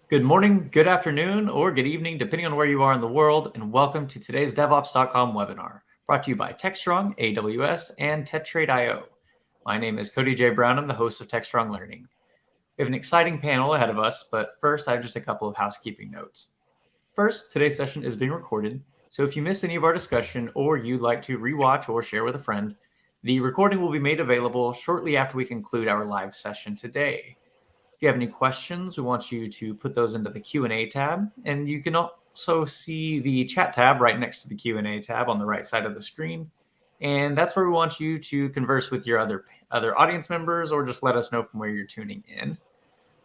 Good morning, good afternoon, or good evening, depending on where you are in the world, and welcome to today's DevOps.com webinar, brought to you by Techstrong, AWS, and Tetrate.io. My name is Cody J. Brown. I'm the host of Techstrong Learning. We have an exciting panel ahead of us, but first I have just a couple of housekeeping notes. First, today's session is being recorded, so if you missed any of our discussion or you'd like to rewatch or share with a friend, the recording will be made available shortly after we conclude our live session today. If you have any questions, we want you to put those into the Q&A tab, and you can also see the chat tab right next to the Q&A tab on the right side of the screen. And that's where we want you to converse with your other audience members or just let us know from where you're tuning in.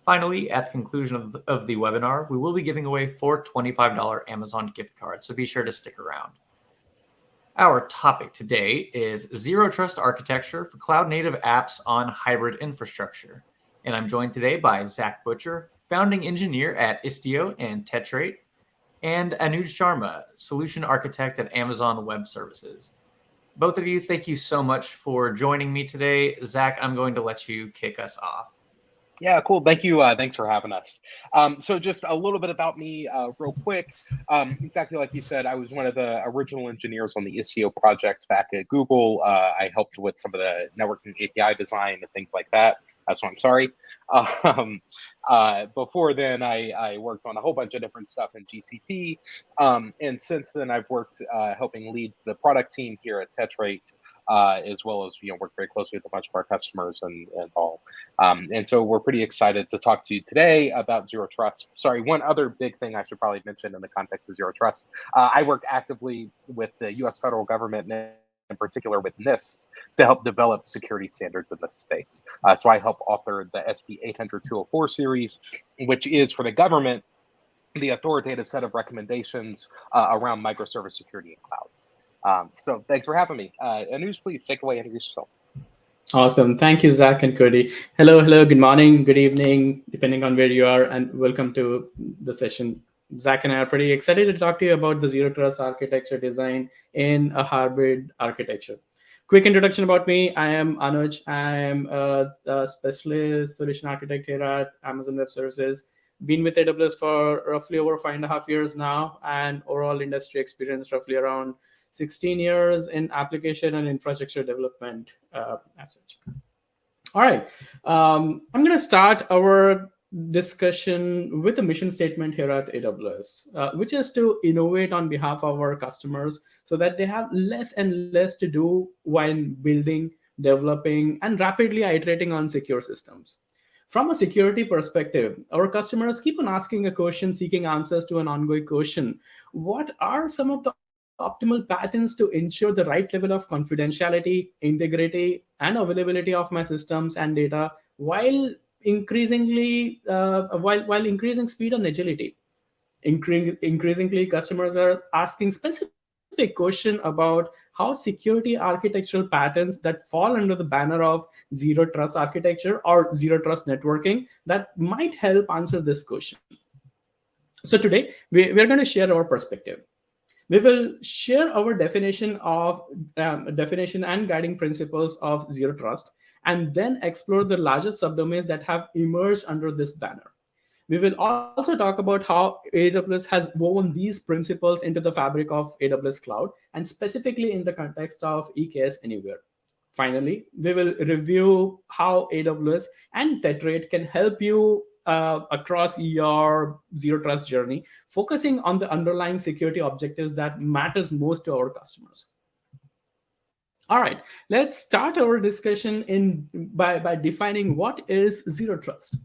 Finally, at the conclusion of the webinar, we will be giving away 4 $25 Amazon gift cards, so be sure to stick around. Our topic today is Zero Trust Architecture for Cloud-Native Apps on Hybrid Infrastructure. And I'm joined today by Zach Butcher, founding engineer at Istio and Tetrate, and Anuj Sharma, solution architect at Amazon Web Services. Both of you, thank you so much for joining me today. Zach, I'm going to let you kick us off. Yeah, cool. Thank you. Thanks for having us. So just a little bit about me real quick. Exactly like you said, I was one of the original engineers on the Istio project back at Google. I helped with some of the networking API design and things like that. That's why I'm sorry. Before then, I worked on a whole bunch of different stuff in GCP. And since then, I've worked helping lead the product team here at Tetrate. As well as work very closely with a bunch of our customers and all. And so we're pretty excited to talk to you today about Zero Trust. Sorry, one other big thing I should probably mention in the context of Zero Trust. I work actively with the U.S. federal government, and in particular with NIST, to help develop security standards in this space. So I help author the SB 800-204 series, which is for the government, the authoritative set of recommendations around microservice security and cloud. So thanks for having me. Anuj, please take away, introduce yourself. Awesome. Thank you, Zach and Cody. Hello, good morning, good evening, depending on where you are, and welcome to the session. Zach and I are pretty excited to talk to you about the Zero Trust architecture design in a hybrid architecture. Quick introduction about me. I am Anuj. I am a specialist solution architect here at Amazon Web Services. Been with AWS for roughly over 5.5 years now, and overall industry experience roughly around 16 years in application and infrastructure development as such. All right, I'm going to start our discussion with a mission statement here at AWS, which is to innovate on behalf of our customers so that they have less and less to do while building, developing, and rapidly iterating on secure systems. From a security perspective, our customers keep on asking a question, seeking answers to an ongoing question. What are some of the optimal patterns to ensure the right level of confidentiality, integrity, and availability of my systems and data while increasing speed and agility? Increasingly, customers are asking specific question about how security architectural patterns that fall under the banner of zero trust architecture or zero trust networking that might help answer this question. So today, we're going to share our perspective. We will share our definition and guiding principles of zero trust, and then explore the largest subdomains that have emerged under this banner. We will also talk about how AWS has woven these principles into the fabric of AWS Cloud, and specifically in the context of EKS-Anywhere. Finally, we will review how AWS and Tetrate can help you across your zero trust journey, focusing on the underlying security objectives that matters most to our customers. All right, let's start our discussion by defining what is zero trust.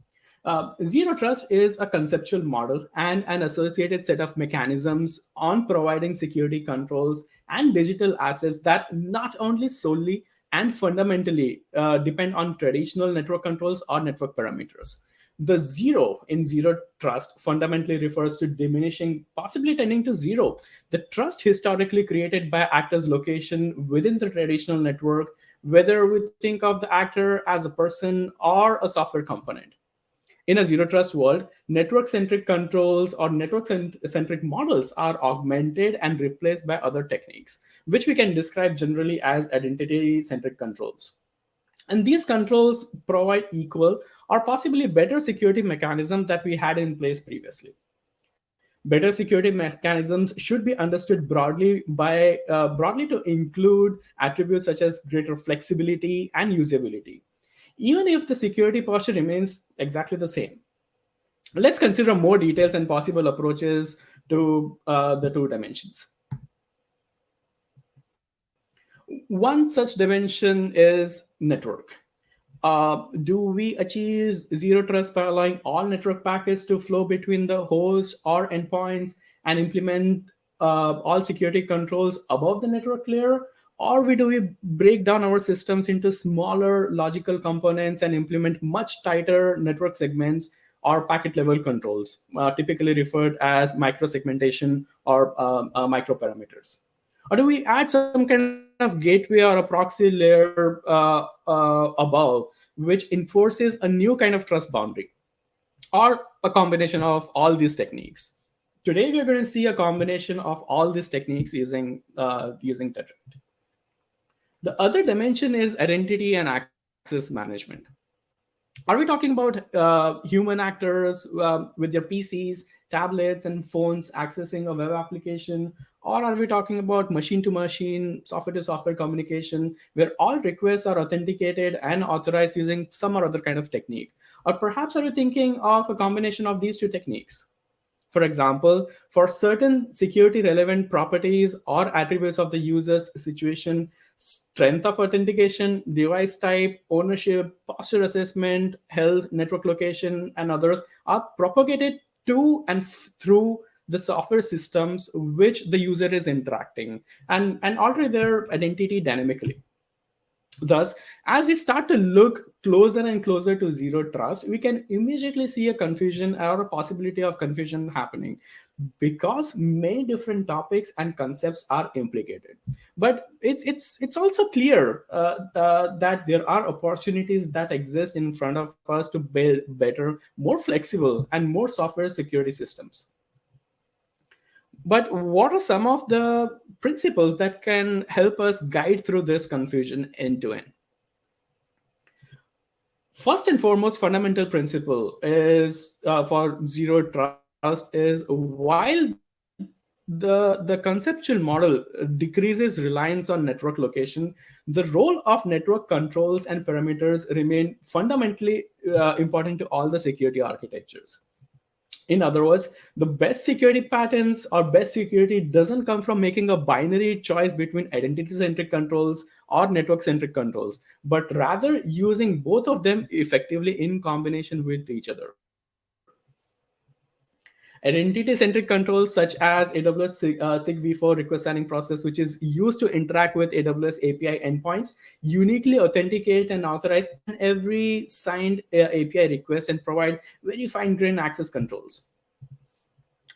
Zero trust is a conceptual model and an associated set of mechanisms on providing security controls and digital assets that not only solely and fundamentally depend on traditional network controls or network parameters. The zero in zero trust fundamentally refers to diminishing, possibly tending to zero, the trust historically created by actor's location within the traditional network, whether we think of the actor as a person or a software component. In a zero trust world, network-centric controls or network-centric models are augmented and replaced by other techniques, which we can describe generally as identity-centric controls. And these controls provide equal or possibly better security mechanism that we had in place previously. Better security mechanisms should be understood broadly to include attributes such as greater flexibility and usability, even if the security posture remains exactly the same. Let's consider more details and possible approaches to the two dimensions. One such dimension is network. Do we achieve zero trust by allowing all network packets to flow between the host or endpoints and implement all security controls above the network layer? Or do we break down our systems into smaller logical components and implement much tighter network segments or packet level controls, typically referred as microsegmentation or microparameters? Or do we add some kind of gateway or a proxy layer above, which enforces a new kind of trust boundary, or a combination of all these techniques? Today, we're going to see a combination of all these techniques using Tetrate. The other dimension is identity and access management. Are we talking about human actors with their PCs, tablets, and phones accessing a web application? Or are we talking about machine to machine, software to software communication, where all requests are authenticated and authorized using some or other kind of technique? Or perhaps are we thinking of a combination of these two techniques? For example, for certain security relevant properties or attributes of the user's situation, strength of authentication, device type, ownership, posture assessment, health, network location, and others are propagated to and through the software systems which the user is interacting, and alter their identity dynamically. Thus, as we start to look closer and closer to zero trust, we can immediately see a confusion or a possibility of confusion happening, because many different topics and concepts are implicated. But it's also clear that there are opportunities that exist in front of us to build better, more flexible, and more software security systems. But what are some of the principles that can help us guide through this confusion end to end? First and foremost, fundamental principle is for zero trust is, while the conceptual model decreases reliance on network location, the role of network controls and parameters remain fundamentally important to all the security architectures. In other words, the best security patterns or best security doesn't come from making a binary choice between identity-centric controls or network-centric controls, but rather using both of them effectively in combination with each other. Identity-centric controls such as AWS SIG-v4 request signing process, which is used to interact with AWS API endpoints, uniquely authenticate and authorize every signed API request and provide very fine-grained access controls.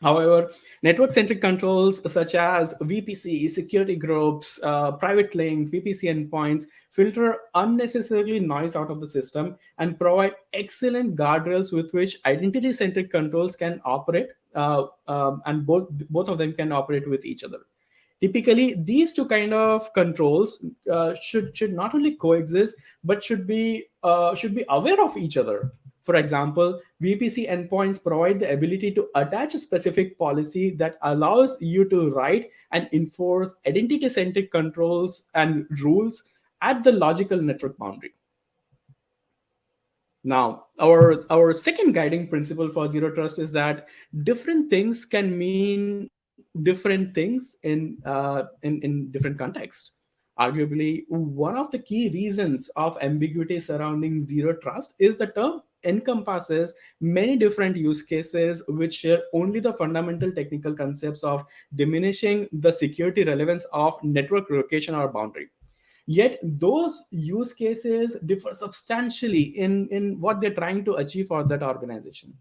However, network-centric controls such as VPC, security groups, private link, VPC endpoints filter unnecessarily noise out of the system and provide excellent guardrails with which identity-centric controls can operate, and both of them can operate with each other. Typically, these two kind of controls should not only coexist but should be aware of each other. For example, VPC endpoints provide the ability to attach a specific policy that allows you to write and enforce identity-centric controls and rules at the logical network boundary. Now, our second guiding principle for zero trust is that different things can mean different things in different contexts. Arguably, one of the key reasons of ambiguity surrounding zero trust is the term encompasses many different use cases which share only the fundamental technical concepts of diminishing the security relevance of network location or boundary. Yet those use cases differ substantially in what they're trying to achieve for that organization.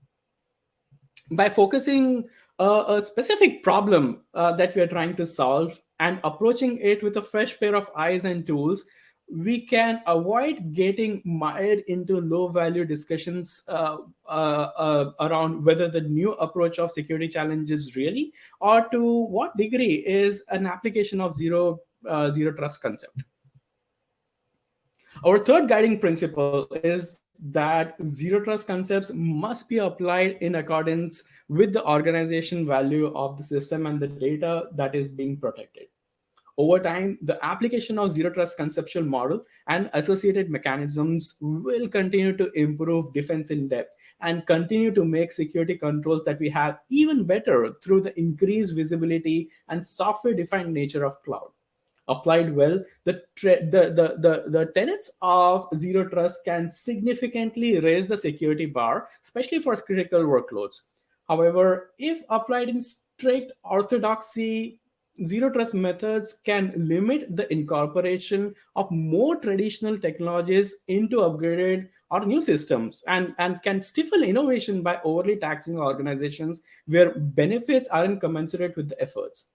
By focusing a specific problem that we are trying to solve and approaching it with a fresh pair of eyes and tools, we can avoid getting mired into low value discussions around whether the new approach of security challenges really, or to what degree is an application of zero trust concept. Our third guiding principle is that zero trust concepts must be applied in accordance with the organization value of the system and the data that is being protected. Over time, the application of zero trust conceptual model and associated mechanisms will continue to improve defense in depth and continue to make security controls that we have even better through the increased visibility and software defined nature of cloud. Applied well, the tenets of zero trust can significantly raise the security bar, especially for critical workloads. However, if applied in strict orthodoxy, zero trust methods can limit the incorporation of more traditional technologies into upgraded or new systems, and can stifle innovation by overly taxing organizations where benefits aren't commensurate with the efforts.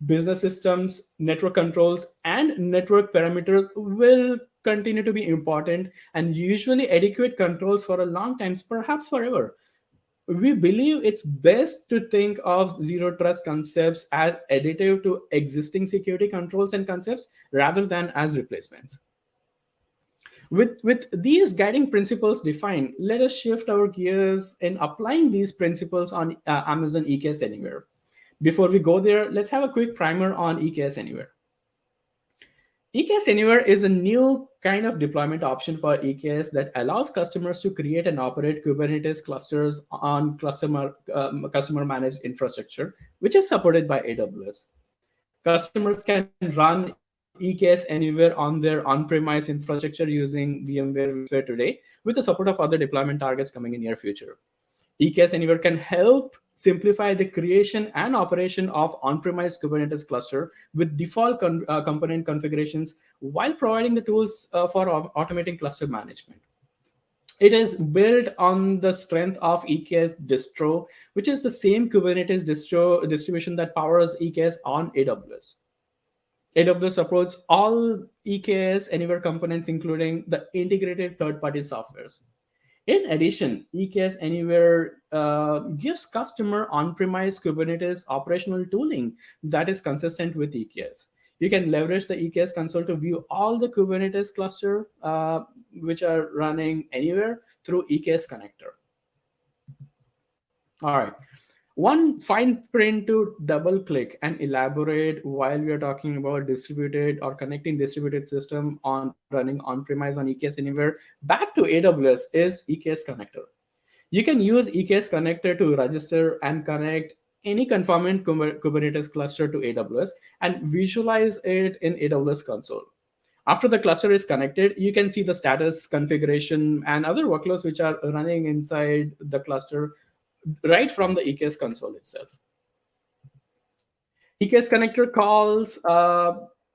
Business systems, network controls, and network parameters will continue to be important, and usually adequate controls for a long time, perhaps forever. We believe it's best to think of zero trust concepts as additive to existing security controls and concepts rather than as replacements. With these guiding principles defined, let us shift our gears in applying these principles on Amazon EKS Anywhere. Before we go there, let's have a quick primer on EKS Anywhere. EKS Anywhere is a new kind of deployment option for EKS that allows customers to create and operate Kubernetes clusters on customer managed infrastructure, which is supported by AWS. Customers can run EKS Anywhere on their on-premise infrastructure using VMware vSphere today, with the support of other deployment targets coming in near future. EKS Anywhere can help simplify the creation and operation of on-premise Kubernetes cluster with default component configurations while providing the tools for automating cluster management. It is built on the strength of EKS distro, which is the same Kubernetes distribution that powers EKS on AWS. AWS supports all EKS Anywhere components, including the integrated third-party softwares. In addition, EKS Anywhere gives customer on-premise Kubernetes operational tooling that is consistent with EKS. You can leverage the EKS console to view all the Kubernetes cluster which are running anywhere through EKS connector. All right. One fine print to double click and elaborate while we are talking about distributed or connecting distributed system on running on-premise on EKS Anywhere back to AWS is EKS connector. You can use EKS connector to register and connect any conformant Kubernetes cluster to AWS and visualize it in AWS console. After the cluster is connected, you can see the status, configuration, and other workloads which are running inside the cluster right from the EKS console itself. EKS connector calls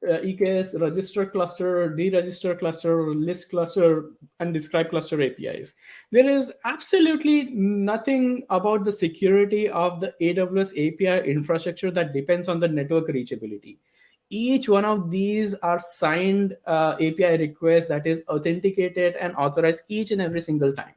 EKS register cluster, deregister cluster, list cluster, and describe cluster APIs. There is absolutely nothing about the security of the AWS API infrastructure that depends on the network reachability. Each one of these are signed API requests that is authenticated and authorized each and every single time.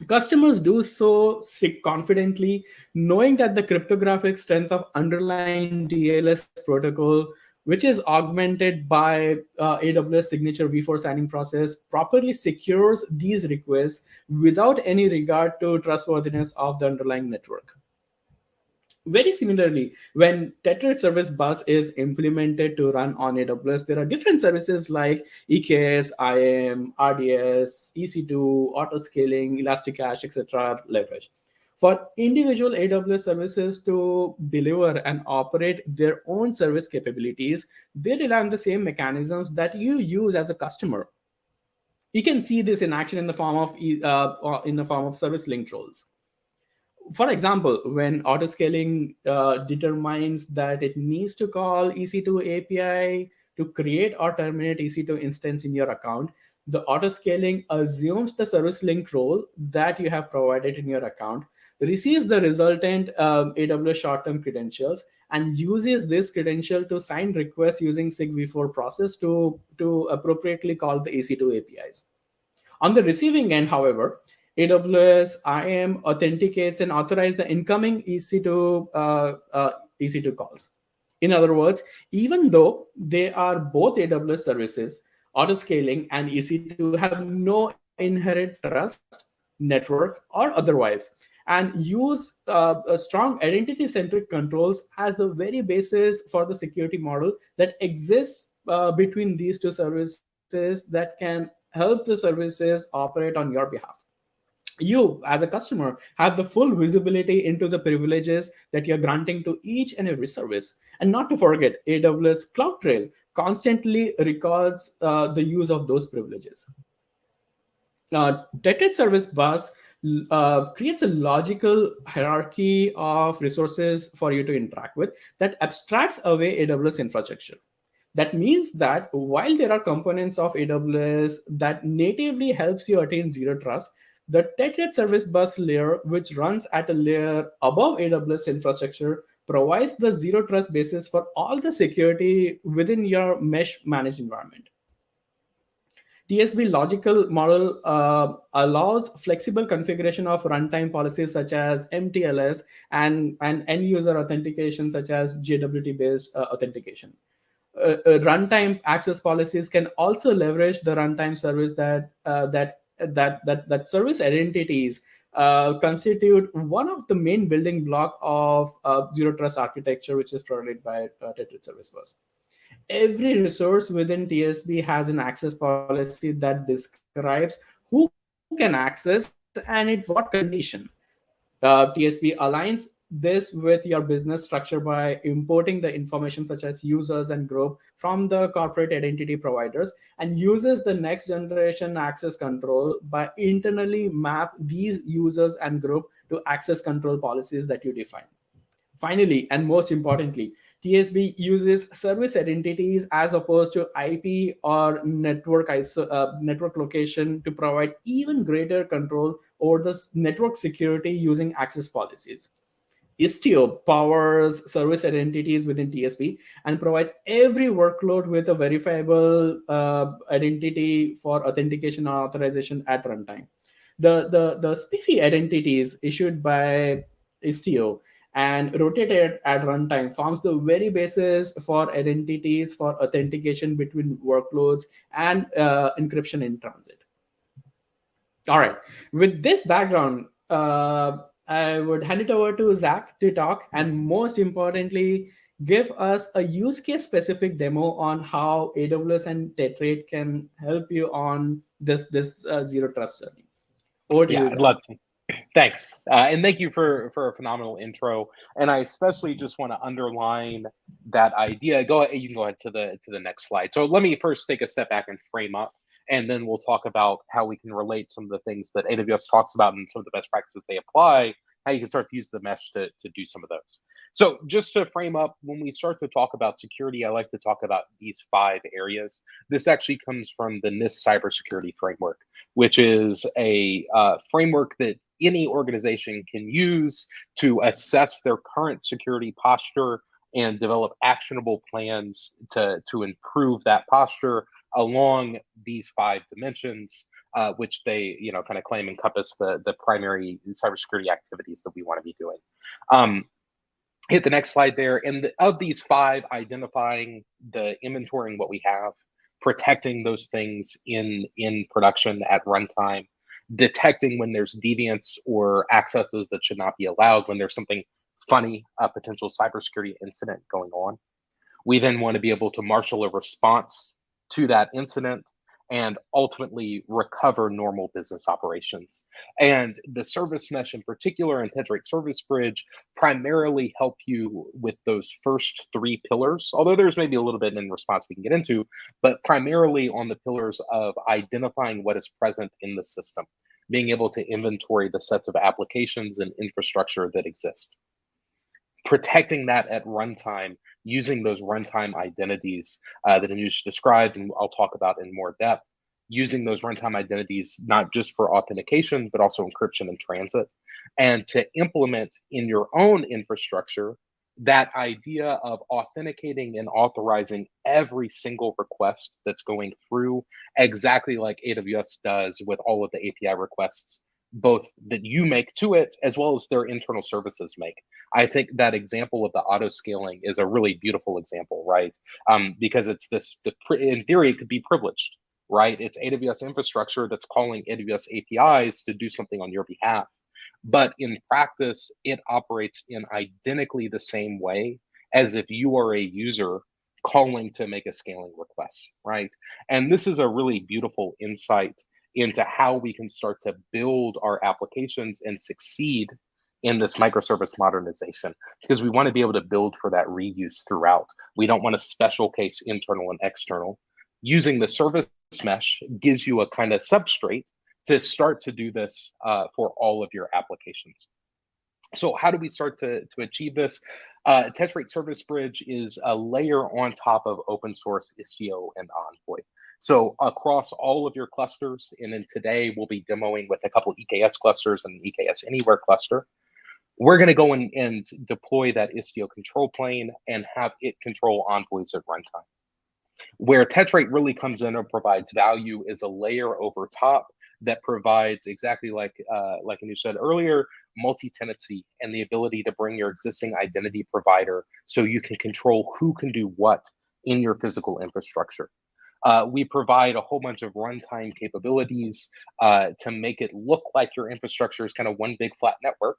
Customers do so confidently, knowing that the cryptographic strength of underlying DLS protocol, which is augmented by AWS signature v4 signing process, properly secures these requests without any regard to trustworthiness of the underlying network. Very similarly, when Tetrate service bus is implemented to run on AWS, there are different services like EKS, IAM, RDS, EC2, autoscaling, Elasticache, etc. leverage. For individual AWS services to deliver and operate their own service capabilities, they rely on the same mechanisms that you use as a customer. You can see this in action in the form of service linked roles. For example, when autoscaling determines that it needs to call EC2 API to create or terminate EC2 instance in your account, the autoscaling assumes the service link role that you have provided in your account, receives the resultant AWS short-term credentials, and uses this credential to sign requests using SIG-v4 process to appropriately call the EC2 APIs. On the receiving end, however, AWS IAM authenticates and authorizes the incoming EC2 calls. In other words, even though they are both AWS services, auto-scaling, and easy to have no inherent trust, network, or otherwise, and use a strong identity-centric controls as the very basis for the security model that exists between these two services that can help the services operate on your behalf. You, as a customer, have the full visibility into the privileges that you're granting to each and every service. And not to forget, AWS CloudTrail constantly records the use of those privileges. Tetrate Service Bus creates a logical hierarchy of resources for you to interact with that abstracts away AWS infrastructure. That means that while there are components of AWS that natively helps you attain zero trust, the Tetrate Service Bus layer, which runs at a layer above AWS infrastructure, provides the zero trust basis for all the security within your mesh managed environment. TSB logical model allows flexible configuration of runtime policies such as MTLS and end user authentication such as JWT based authentication. Runtime access policies can also leverage the runtime service that service identities constitute one of the main building block of zero trust architecture, which is provided by Tetrate Service Bus. Every resource within TSB has an access policy that describes who can access and at what condition. TSB aligns this with your business structure by importing the information such as users and group from the corporate identity providers and uses the next generation access control by internally map these users and group to access control policies that you define. Finally, and most importantly, TSB uses service identities as opposed to IP or network location to provide even greater control over the network security using access policies. Istio powers service identities within TSB and provides every workload with a verifiable identity for authentication or authorization at runtime. The spiffy identities issued by Istio and rotated at runtime forms the very basis for identities for authentication between workloads and encryption in transit. All right. With this background, I would hand it over to Zach to talk and most importantly, give us a use case specific demo on how AWS and Tetrate can help you on this zero trust journey. Over to Yeah, you, I'd Zach. love to. Thanks, and thank you for a phenomenal intro. And I especially just want to underline that idea. Go ahead, you can go ahead to the next slide. So let me first take a step back and frame up, and then we'll talk about how we can relate some of the things that AWS talks about and some of the best practices they apply, how you can start to use the mesh to do some of those. So just to frame up, when we start to talk about security, I like to talk about these 5 areas. This actually comes from the NIST cybersecurity framework, which is a framework that any organization can use to assess their current security posture and develop actionable plans to improve that posture along these 5 dimensions, which they kind of claim encompass the primary cybersecurity activities that we want to be doing. Hit the next slide there. And of these 5, identifying the inventorying what we have, protecting those things in production at runtime, detecting when there's deviance or accesses that should not be allowed, when there's something funny, a potential cybersecurity incident going on. We then want to be able to marshal a response to that incident and ultimately recover normal business operations. And the service mesh in particular and Tetrate Service Bridge primarily help you with those first 3 pillars, although there's maybe a little bit in response we can get into, but primarily on the pillars of identifying what is present in the system, being able to inventory the sets of applications and infrastructure that exist. Protecting that at runtime, using those runtime identities that Anuj described, and I'll talk about in more depth, using those runtime identities not just for authentication, but also encryption and transit, and to implement in your own infrastructure that idea of authenticating and authorizing every single request that's going through, exactly like AWS does with all of the API requests, both that you make to it as well as their internal services make. I think that example of the auto scaling is a really beautiful example, right? Because it's in theory, it could be privileged. right? It's AWS infrastructure that's calling AWS APIs to do something on your behalf. But in practice, it operates in identically the same way as if you are a user calling to make a scaling request, right? And this is a really beautiful insight into how we can start to build our applications and succeed in this microservice modernization, because we want to be able to build for that reuse throughout. We don't want to special case internal and external. Using the service mesh gives you a kind of substrate to start to do this for all of your applications. So how do we start to achieve this? Tetrate Service Bridge is a layer on top of open source Istio and Envoy. So across all of your clusters, and then today we'll be demoing with a couple of EKS clusters and an EKS-Anywhere cluster. We're going to go in and deploy that Istio control plane and have it control envoys at runtime. Where Tetrate really comes in and provides value is a layer over top that provides exactly like you said earlier, multi-tenancy and the ability to bring your existing identity provider so you can control who can do what in your physical infrastructure. We provide a whole bunch of runtime capabilities to make it look like your infrastructure is kind of one big flat network,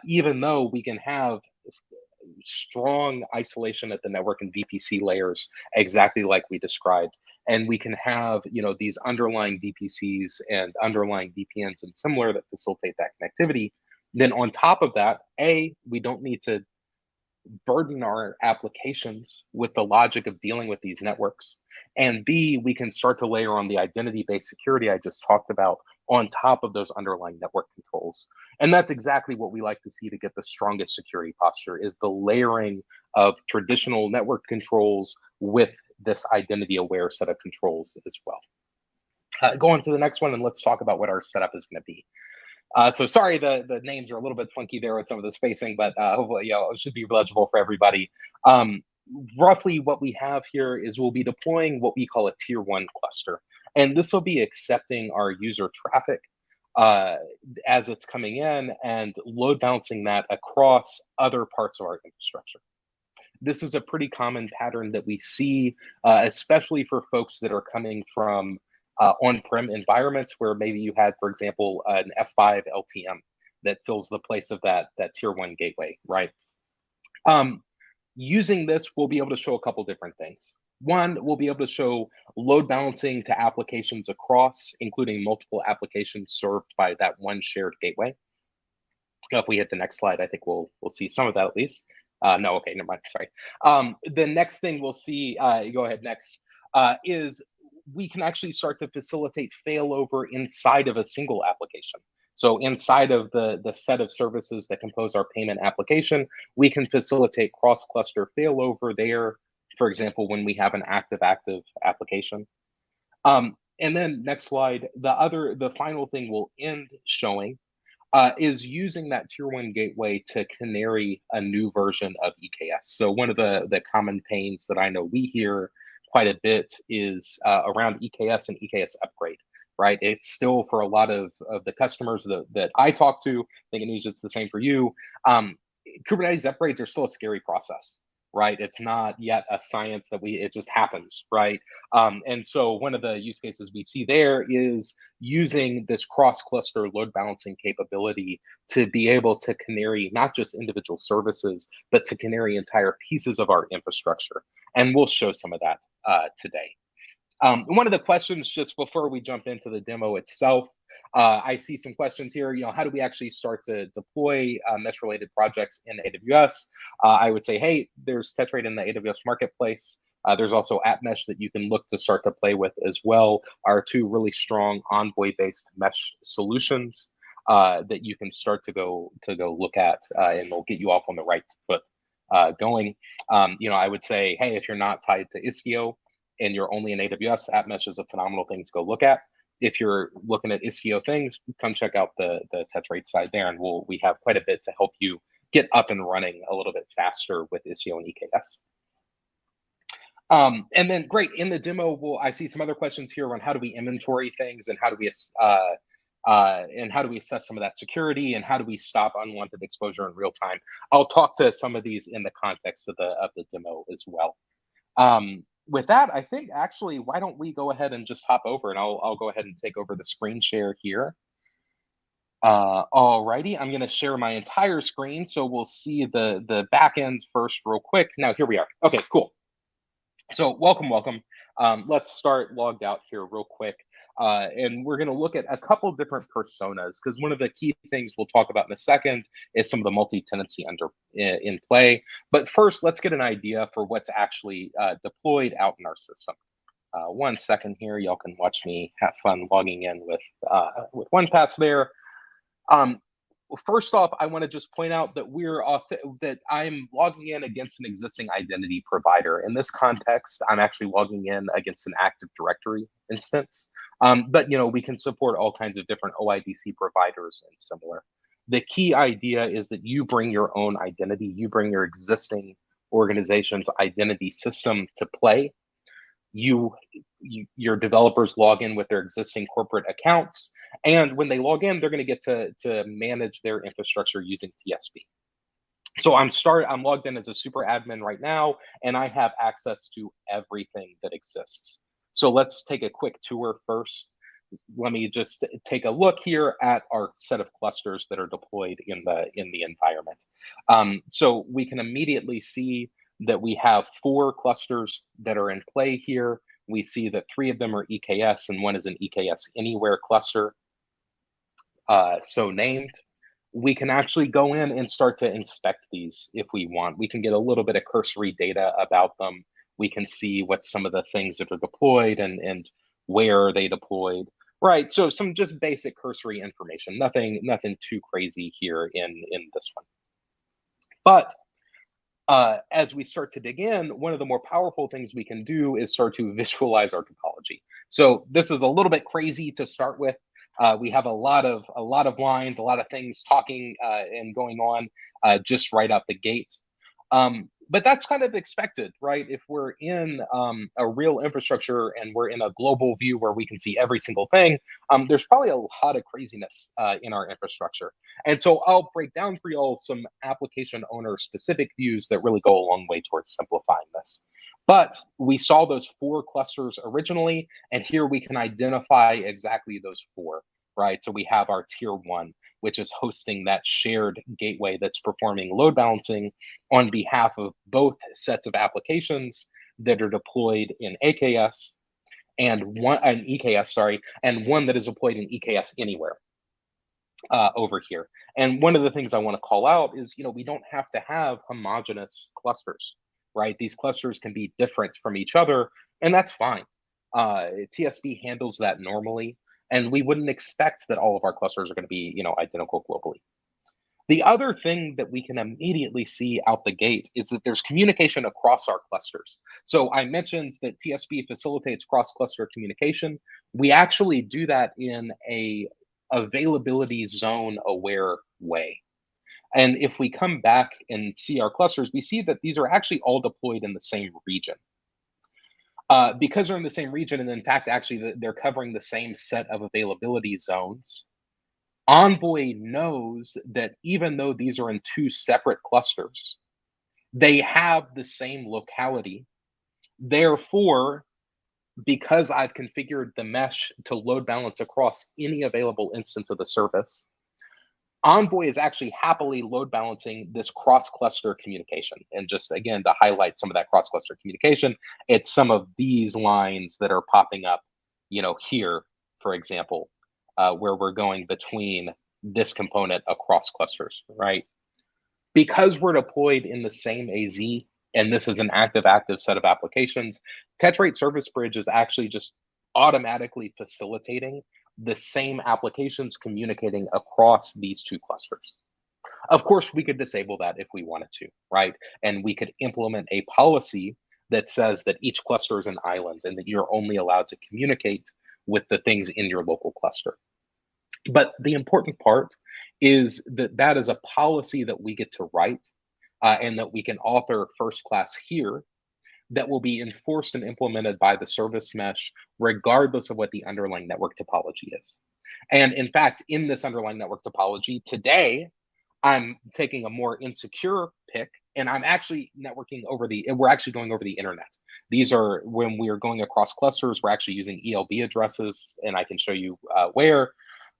even though we can have strong isolation at the network and VPC layers, exactly like we described. And we can have, these underlying VPCs and underlying VPNs and similar that facilitate that connectivity. Then on top of that, we don't need to burden our applications with the logic of dealing with these networks. And B, we can start to layer on the identity-based security I just talked about on top of those underlying network controls. And that's exactly what we like to see to get the strongest security posture, is the layering of traditional network controls with this identity-aware set of controls as well. Go on to the next one, and let's talk about what our setup is going to be. So sorry, the names are a little bit funky there with some of the spacing, but hopefully it should be legible for everybody. Roughly what we have here is we'll be deploying what we call a tier 1 cluster. And this will be accepting our user traffic as it's coming in and load balancing that across other parts of our infrastructure. This is a pretty common pattern that we see, especially for folks that are coming from on-prem environments where maybe you had, for example, an F5 LTM that fills the place of that tier 1 gateway, right? Using this, we'll be able to show a couple different things. One, we'll be able to show load balancing to applications across, including multiple applications served by that one shared gateway. Now, if we hit the next slide, I think we'll see some of that at least. No, okay, never mind, sorry. The next thing we'll see, go ahead next, is we can actually start to facilitate failover inside of a single application. So inside of the set of services that compose our payment application, we can facilitate cross-cluster failover there, for example, when we have an active application. And then next slide, the final thing we'll end showing is using that tier 1 gateway to canary a new version of EKS. So one of the common pains that I know we hear quite a bit is around EKS and EKS upgrade, right? It's still, for a lot of the customers that I talk to, I think it's the same for you, Kubernetes upgrades are still a scary process, right? It's not yet a science that it just happens, right? And so one of the use cases we see there is using this cross-cluster load balancing capability to be able to canary not just individual services, but to canary entire pieces of our infrastructure. And we'll show some of that today. One of the questions, just before we jump into the demo itself, I see some questions here. How do we actually start to deploy mesh-related projects in AWS? I would say, hey, there's Tetrate in the AWS marketplace. There's also AppMesh that you can look to start to play with as well. Our two really strong Envoy-based mesh solutions that you can start to go look at, and they'll get you off on the right foot going. I would say, hey, if you're not tied to Istio and you're only in AWS, AppMesh is a phenomenal thing to go look at. If you're looking at Istio things, come check out the Tetrate side there, and we have quite a bit to help you get up and running a little bit faster with Istio and EKS. And then, great, in the demo, I see some other questions here on how do we inventory things, and how do we assess some of that security, and how do we stop unwanted exposure in real time. I'll talk to some of these in the context of the demo as well. with that, I think actually, why don't we go ahead and just hop over, and I'll go ahead and take over the screen share here. Alrighty, I'm going to share my entire screen, so we'll see the back end first real quick. Now, here we are. Okay, cool. So welcome. Let's start logged out here real quick. And we're going to look at a couple different personas, because one of the key things we'll talk about in a second is some of the multi-tenancy in play. But first, let's get an idea for what's actually deployed out in our system. 1 second here, y'all can watch me have fun logging in with 1Pass there. First off, I want to just point out that that I'm logging in against an existing identity provider. In this context, I'm actually logging in against an Active Directory instance. But we can support all kinds of different OIDC providers and similar. The key idea is that you bring your own identity, you bring your existing organization's identity system to play. Your developers log in with their existing corporate accounts, and when they log in, they're going to get to manage their infrastructure using TSP. So I'm logged in as a super admin right now, and I have access to everything that exists. So let's take a quick tour first. Let me just take a look here at our set of clusters that are deployed in the environment. So we can immediately see that we have 4 clusters that are in play here. We see that 3 of them are EKS and 1 is an EKS-Anywhere cluster, so named. We can actually go in and start to inspect these if we want. We can get a little bit of cursory data about them. We can see what some of the things that are deployed and where are they deployed. Right, so some just basic cursory information, nothing too crazy here in this one. But as we start to dig in, one of the more powerful things we can do is start to visualize our topology. So this is a little bit crazy to start with. We have a lot of lines, a lot of things talking and going on just right out the gate. But that's kind of expected, right? If we're in a real infrastructure and we're in a global view where we can see every single thing, there's probably a lot of craziness in our infrastructure. And so I'll break down for y'all some application owner specific views that really go a long way towards simplifying this. But we saw those 4 clusters originally, and here we can identify exactly those 4, right? So we have our tier 1, which is hosting that shared gateway that's performing load balancing on behalf of both sets of applications that are deployed in AKS and EKS, and one that is deployed in EKS-Anywhere over here. And one of the things I want to call out is, we don't have to have homogeneous clusters, right? These clusters can be different from each other, and that's fine. TSP handles that normally, and we wouldn't expect that all of our clusters are going to be, identical globally. The other thing that we can immediately see out the gate is that there's communication across our clusters. So I mentioned that TSP facilitates cross-cluster communication. We actually do that in a availability zone aware way. And if we come back and see our clusters, we see that these are actually all deployed in the same region. Because they're in the same region, and in fact, actually, they're covering the same set of availability zones, Envoy knows that even though these are in 2 separate clusters, they have the same locality. Therefore, because I've configured the mesh to load balance across any available instance of the service, Envoy is actually happily load balancing this cross-cluster communication. And just again, to highlight some of that cross-cluster communication, it's some of these lines that are popping up, here, for example, where we're going between this component across clusters, right? Because we're deployed in the same AZ, and this is an active set of applications, Tetrate Service Bridge is actually just automatically facilitating the same applications communicating across these 2 clusters. Of course, we could disable that if we wanted to, right? And we could implement a policy that says that each cluster is an island and that you're only allowed to communicate with the things in your local cluster. But the important part is that is a policy that we get to write and that we can author first class here, that will be enforced and implemented by the service mesh, regardless of what the underlying network topology is. And in fact, in this underlying network topology, today, I'm taking a more insecure pick, and I'm actually networking we're actually going over the internet. These are when we are going across clusters, we're actually using ELB addresses, and I can show you where,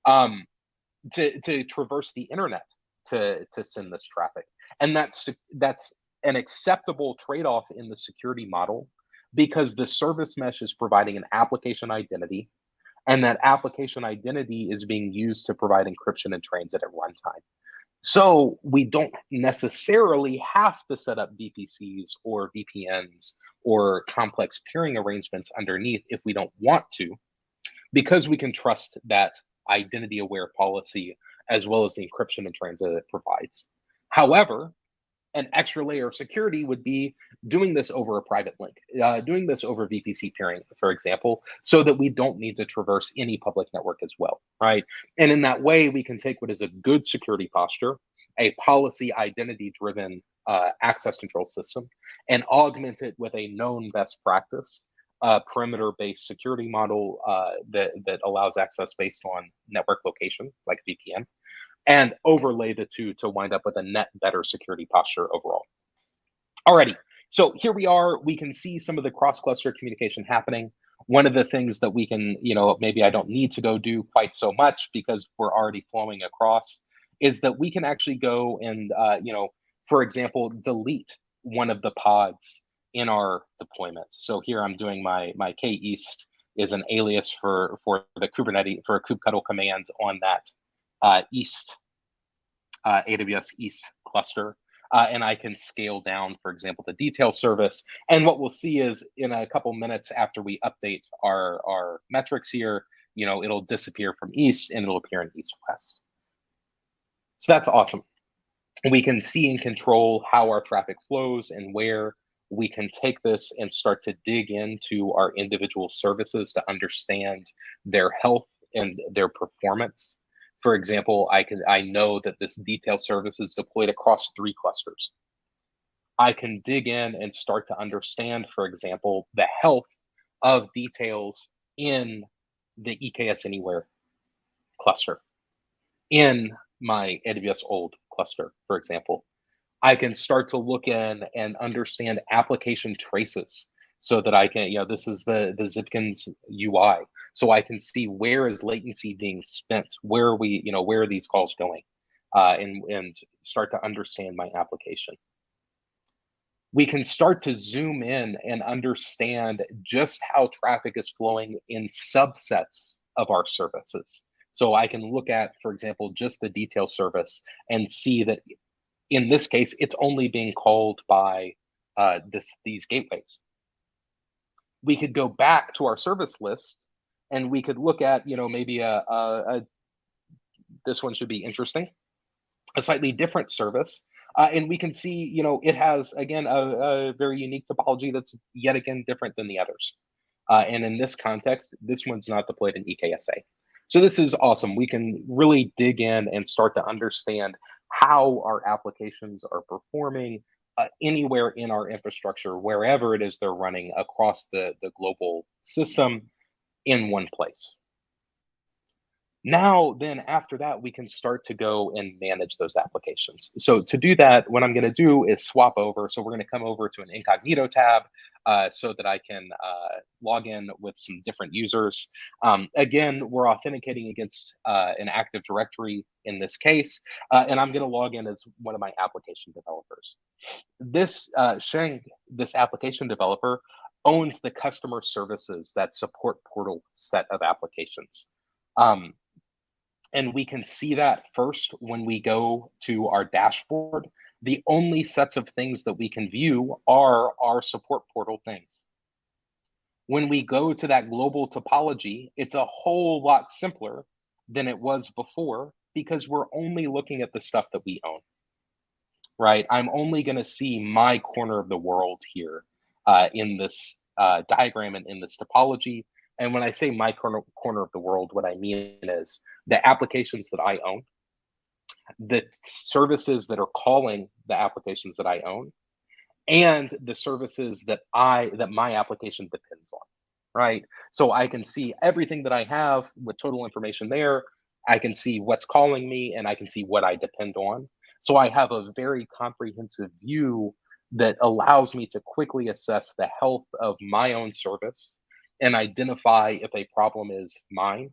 to traverse the internet to send this traffic. And that's an acceptable trade-off in the security model, because the service mesh is providing an application identity, and that application identity is being used to provide encryption and transit at runtime. So we don't necessarily have to set up VPCs or VPNs or complex peering arrangements underneath if we don't want to, because we can trust that identity aware policy as well as the encryption and transit it provides. However, an extra layer of security would be doing this over a private link, doing this over VPC peering, for example, so that we don't need to traverse any public network as well, right? And in that way, we can take what is a good security posture, a policy identity-driven access control system, and augment it with a known best practice, perimeter-based security model that allows access based on network location, like VPN, and overlay the two to wind up with a net better security posture overall. Alrighty, so here we are. We can see some of the cross-cluster communication happening. One of the things that we can, maybe I don't need to go do quite so much because we're already flowing across, is that we can actually go and, for example, delete one of the pods in our deployment. So here I'm doing my k-east is an alias for the Kubernetes, for a kubectl command on that East AWS East cluster, and I can scale down, for example, the detail service. And what we'll see is in a couple minutes after we update our metrics here, it'll disappear from East and it'll appear in East West. So that's awesome. We can see and control how our traffic flows and where. We can take this and start to dig into our individual services to understand their health and their performance. For example, I know that this detail service is deployed across 3 clusters. I can dig in and start to understand, for example, the health of details in the EKS-Anywhere cluster, in my AWS old cluster, for example. I can start to look in and understand application traces so that I can, this is the Zipkins UI. So I can see where is latency being spent, where are these calls going, and start to understand my application. We can start to zoom in and understand just how traffic is flowing in subsets of our services. So I can look at, for example, just the detail service and see that in this case, it's only being called by these gateways. We could go back to our service list and we could look at, maybe this one should be interesting, a slightly different service. And we can see, it has, again, a very unique topology that's yet again different than the others. And in this context, this one's not deployed in EKSA. So this is awesome. We can really dig in and start to understand how our applications are performing anywhere in our infrastructure, wherever it is they're running across the global system in one place. Now, then after that, we can start to go and manage those applications. So to do that, what I'm going to do is swap over. So we're going to come over to an incognito tab so that I can log in with some different users. Again, we're authenticating against an Active Directory in this case, and I'm going to log in as one of my application developers. This Sheng, this application developer, owns the customer services that support portal set of applications. And we can see that first when we go to our dashboard. The only sets of things that we can view are our support portal things. When we go to that global topology, it's a whole lot simpler than it was before because we're only looking at the stuff that we own, right? I'm only going to see my corner of the world here in this diagram and in this topology. And when I say my corner of the world, what I mean is the applications that I own, the services that are calling the applications that I own, and the services that my application depends on, right? So I can see everything that I have with total information there. I can see what's calling me, and I can see what I depend on. So I have a very comprehensive view that allows me to quickly assess the health of my own service and identify if a problem is mine,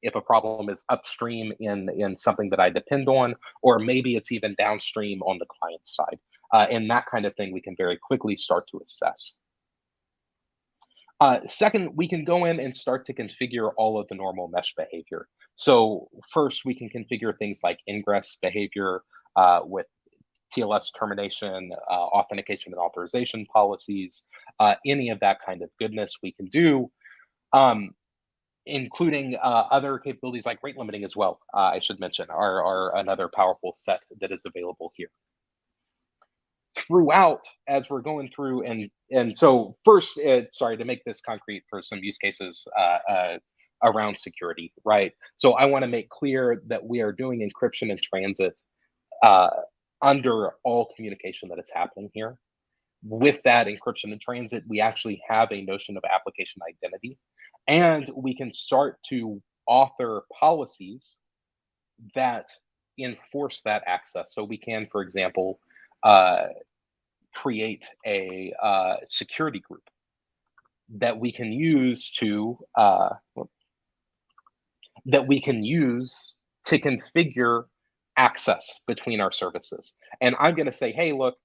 if a problem is upstream in something that I depend on, or maybe it's even downstream on the client side. And that kind of thing we can very quickly start to assess. Second, we can go in and start to configure all of the normal mesh behavior. So first, we can configure things like ingress behavior with TLS termination, authentication and authorization policies, any of that kind of goodness we can do, including other capabilities like rate limiting as well, I should mention, are another powerful set that is available here. Throughout, as we're going through, and so first, sorry, to make this concrete for some use cases around security, right? So I want to make clear that we are doing encryption in transit under all communication that is happening here. With that encryption in transit, we actually have a notion of application identity, and we can start to author policies that enforce that access. So we can, for example, create a security group that we can use to configure access between our services. And I'm going to say, hey, look,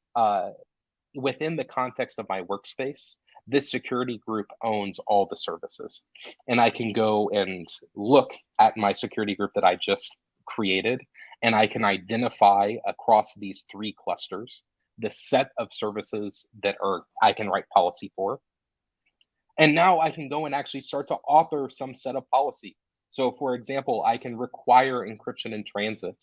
within the context of my workspace, this security group owns all the services. And I can go and look at my security group that I just created, and I can identify across these 3 clusters the set of services that I can write policy for. And now I can go and actually start to author some set of policy. So for example, I can require encryption in transit.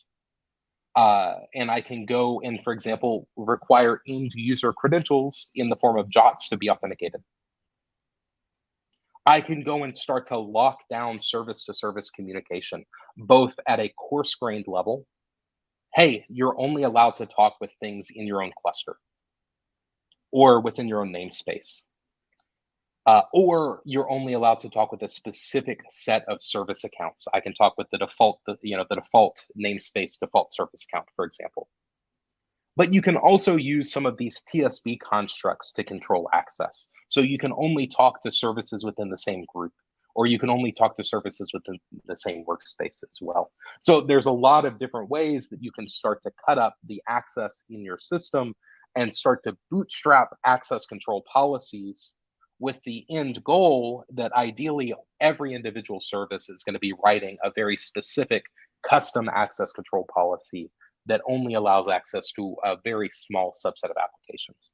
And I can go and, for example, require end user credentials in the form of JOTs to be authenticated. I can go and start to lock down service to service communication, both at a coarse grained level. Hey, you're only allowed to talk with things in your own cluster or within your own namespace. Or you're only allowed to talk with a specific set of service accounts. I can talk with the default namespace, default service account, for example. But you can also use some of these TSB constructs to control access. So you can only talk to services within the same group, or you can only talk to services within the same workspace as well. So there's a lot of different ways that you can start to cut up the access in your system and start to bootstrap access control policies, with the end goal that ideally every individual service is going to be writing a very specific custom access control policy that only allows access to a very small subset of applications.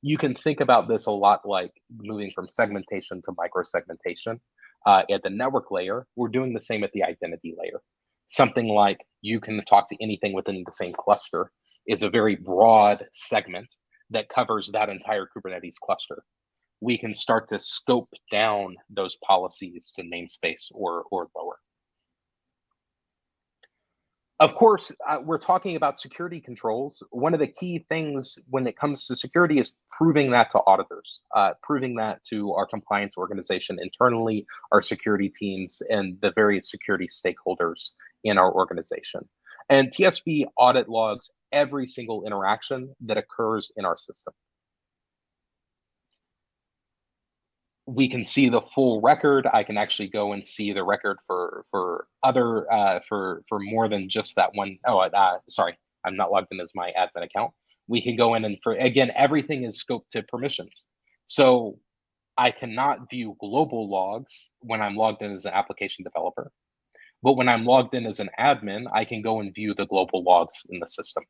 You can think about this a lot like moving from segmentation to micro-segmentation. At the network layer, we're doing the same at the identity layer. Something like you can talk to anything within the same cluster is a very broad segment that covers that entire Kubernetes cluster. We can start to scope down those policies to namespace or lower. Of course, we're talking about security controls. One of the key things when it comes to security is proving that to auditors, proving that to our compliance organization internally, our security teams, and the various security stakeholders in our organization. And TSB audit logs every single interaction that occurs in our system. We can see the full record. I can actually go and see the record for other for more than just that one. Oh, sorry, I'm not logged in as my admin account. We can go in and again, everything is scoped to permissions. So I cannot view global logs when I'm logged in as an application developer. But when I'm logged in as an admin, I can go and view the global logs in the system.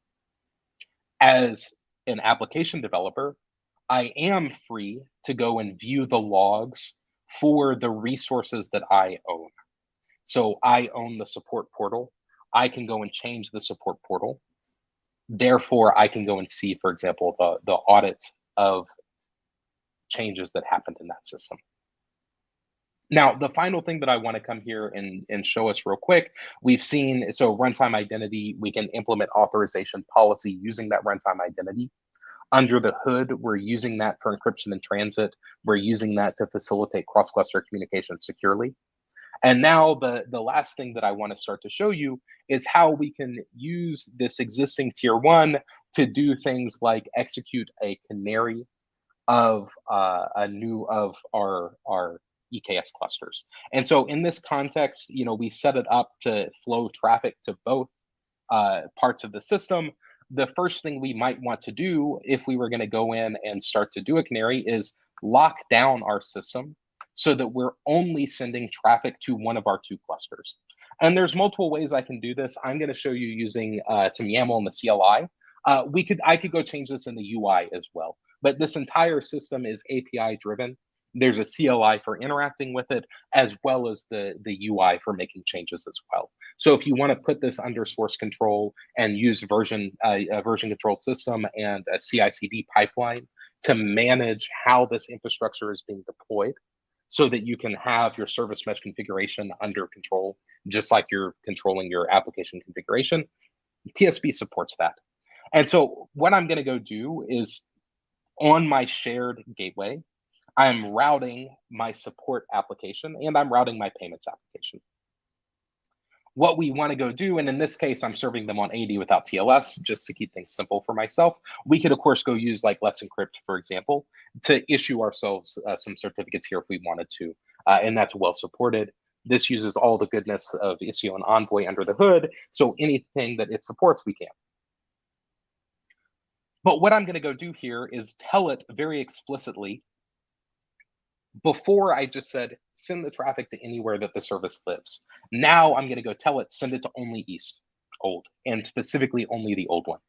As an application developer, I am free to go and view the logs for the resources that I own. So I own the support portal. I can go and change the support portal. Therefore, I can go and see, for example, the audit of changes that happened in that system. Now, the final thing that I want to come here and show us real quick, we've seen, so runtime identity, we can implement authorization policy using that runtime identity. Under the hood, we're using that for encryption in transit. We're using that to facilitate cross-cluster communication securely. And now the last thing that I want to start to show you is how we can use this existing tier 1 to do things like execute a canary of our EKS clusters. And so in this context, we set it up to flow traffic to both parts of the system. The first thing we might want to do if we were going to go in and start to do a canary is lock down our system so that we're only sending traffic to one of our 2 clusters. And there's multiple ways I can do this. I'm going to show you using some YAML in the CLI. I could go change this in the UI as well, but this entire system is API driven. There's a CLI for interacting with it, as well as the UI for making changes as well. So if you want to put this under source control and use a version control system and a CI/CD pipeline to manage how this infrastructure is being deployed, so that you can have your service mesh configuration under control, just like you're controlling your application configuration, TSP supports that. And so what I'm going to go do is on my shared gateway, I'm routing my support application and I'm routing my payments application. What we want to go do, and in this case, I'm serving them on AD without TLS, just to keep things simple for myself. We could, of course, go use like Let's Encrypt, for example, to issue ourselves some certificates here if we wanted to, and that's well supported. This uses all the goodness of Istio and Envoy under the hood, so anything that it supports, we can. But what I'm going to go do here is tell it very explicitly, before I just said, send the traffic to anywhere that the service lives. Now I'm going to go tell it, send it to only east, old, and specifically only the old one.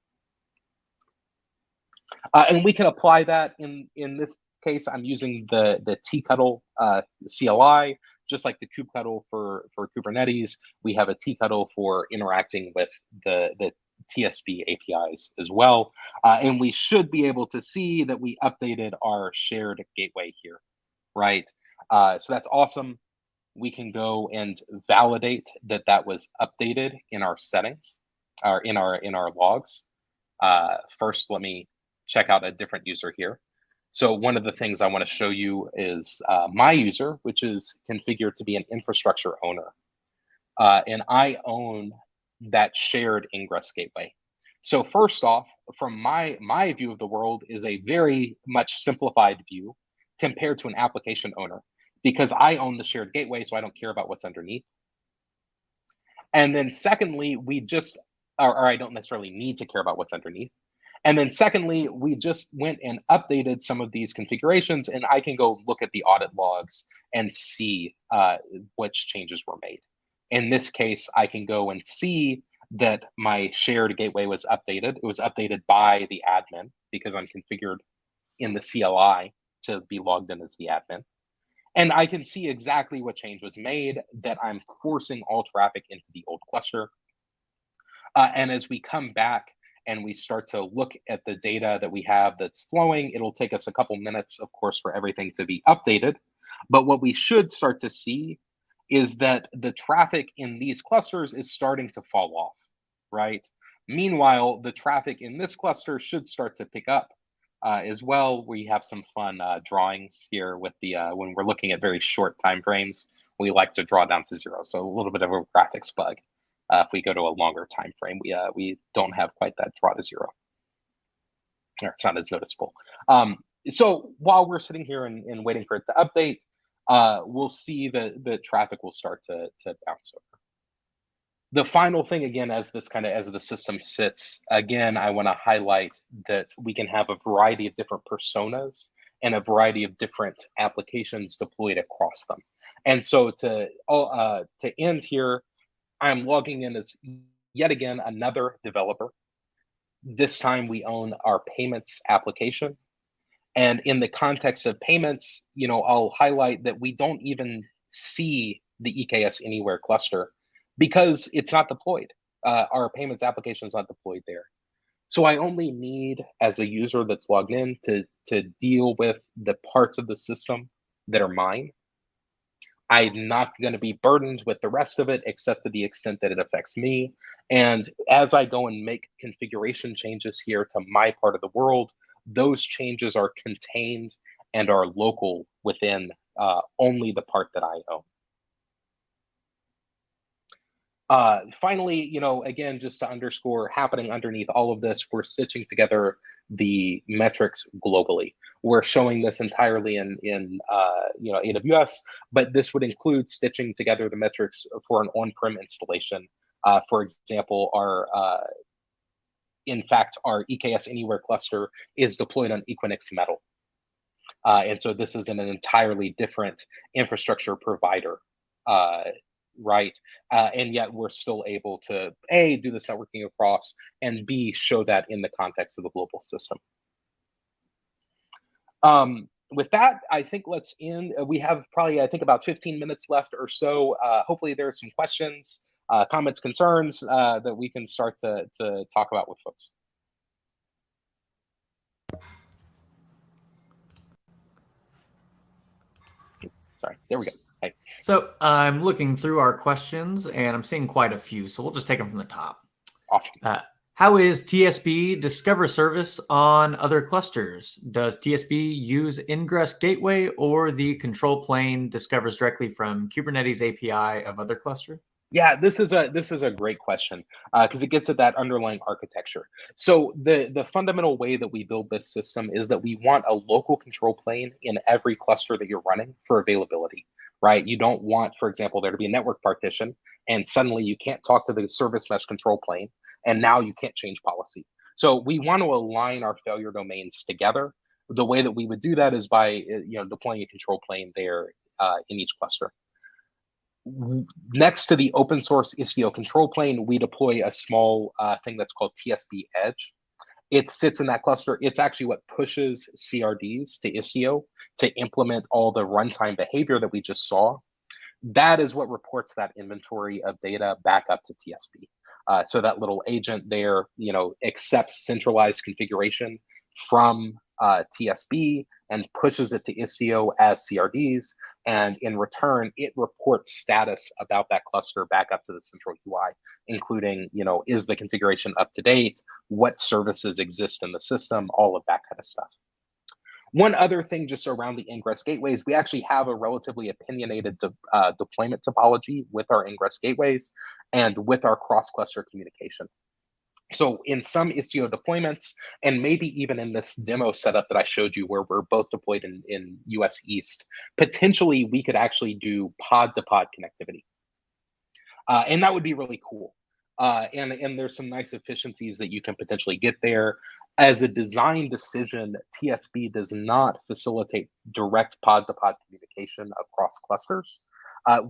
And we can apply that in this case. I'm using the tcuttle CLI, just like the kubectl for Kubernetes. We have a tcuttle for interacting with the TSP APIs as well. And we should be able to see that we updated our shared gateway here, right? So that's awesome. We can go and validate that that was updated in our settings, or in our logs. First, let me check out a different user here. So one of the things I want to show you is my user, which is configured to be an infrastructure owner. And I own that shared ingress gateway. So first off, from my view of the world is a very much simplified view compared to an application owner, because I own the shared gateway, so I don't care about what's underneath. And then secondly, or I don't necessarily need to care about what's underneath. And then secondly, we just went and updated some of these configurations, and I can go look at the audit logs and see which changes were made. In this case, I can go and see that my shared gateway was updated. It was updated by the admin because I'm configured in the CLI to be logged in as the admin. And I can see exactly what change was made, that I'm forcing all traffic into the old cluster. And as we come back and we start to look at the data that we have that's flowing, it'll take us a couple minutes, of course, for everything to be updated. But what we should start to see is that the traffic in these clusters is starting to fall off, right? Meanwhile, the traffic in this cluster should start to pick up as well. We have some fun drawings here with the when we're looking at very short time frames, we like to draw down to 0. So a little bit of a graphics bug. If we go to a longer time frame, we don't have quite that draw to 0. Or it's not as noticeable. So while we're sitting here and waiting for it to update, we'll see that the traffic will start to bounce over. The final thing, again, as the system sits, again, I want to highlight that we can have a variety of different personas and a variety of different applications deployed across them. And so to end here, I'm logging in as yet again another developer. This time we own our payments application. And in the context of payments, I'll highlight that we don't even see the EKS-Anywhere cluster because it's not deployed. Our payments application is not deployed there. So I only need, as a user that's logged in, to deal with the parts of the system that are mine. I'm not going to be burdened with the rest of it, except to the extent that it affects me. And as I go and make configuration changes here to my part of the world, those changes are contained and are local within only the part that I own. Finally, again, just to underscore, happening underneath all of this, we're stitching together the metrics globally. We're showing this entirely in AWS, but this would include stitching together the metrics for an on-prem installation. For example, our EKS-Anywhere cluster is deployed on Equinix Metal. And so this is an entirely different infrastructure provider, right? And yet we're still able to, A, do this networking across, and B, show that in the context of the global system. With that, I think let's end. We have probably, I think, about 15 minutes left or so. Hopefully there are some questions, comments, concerns that we can start to talk about with folks. Sorry, there we go. Hey. So I'm looking through our questions and I'm seeing quite a few. So we'll just take them from the top. Awesome. How is TSB Discover service on other clusters? Does TSB use Ingress Gateway or the control plane discovers directly from Kubernetes API of other cluster? Yeah, this is a great question because it gets at that underlying architecture. So the fundamental way that we build this system is that we want a local control plane in every cluster that you're running for availability, right? You don't want, for example, there to be a network partition and suddenly you can't talk to the service mesh control plane and now you can't change policy. So we want to align our failure domains together. The way that we would do that is by deploying a control plane there in each cluster. Next to the open source Istio control plane, we deploy a small thing that's called TSB Edge. It sits in that cluster. It's actually what pushes CRDs to Istio to implement all the runtime behavior that we just saw. That is what reports that inventory of data back up to TSB. So that little agent there, accepts centralized configuration from TSB and pushes it to Istio as CRDs. And in return, it reports status about that cluster back up to the central UI, including, is the configuration up to date? What services exist in the system? All of that kind of stuff. One other thing just around the ingress gateways, we actually have a relatively opinionated deployment topology with our ingress gateways and with our cross-cluster communication. So in some Istio deployments, and maybe even in this demo setup that I showed you where we're both deployed in US East, potentially we could actually do pod-to-pod connectivity. And that would be really cool. And there's some nice efficiencies that you can potentially get there. As a design decision, TSB does not facilitate direct pod-to-pod communication across clusters.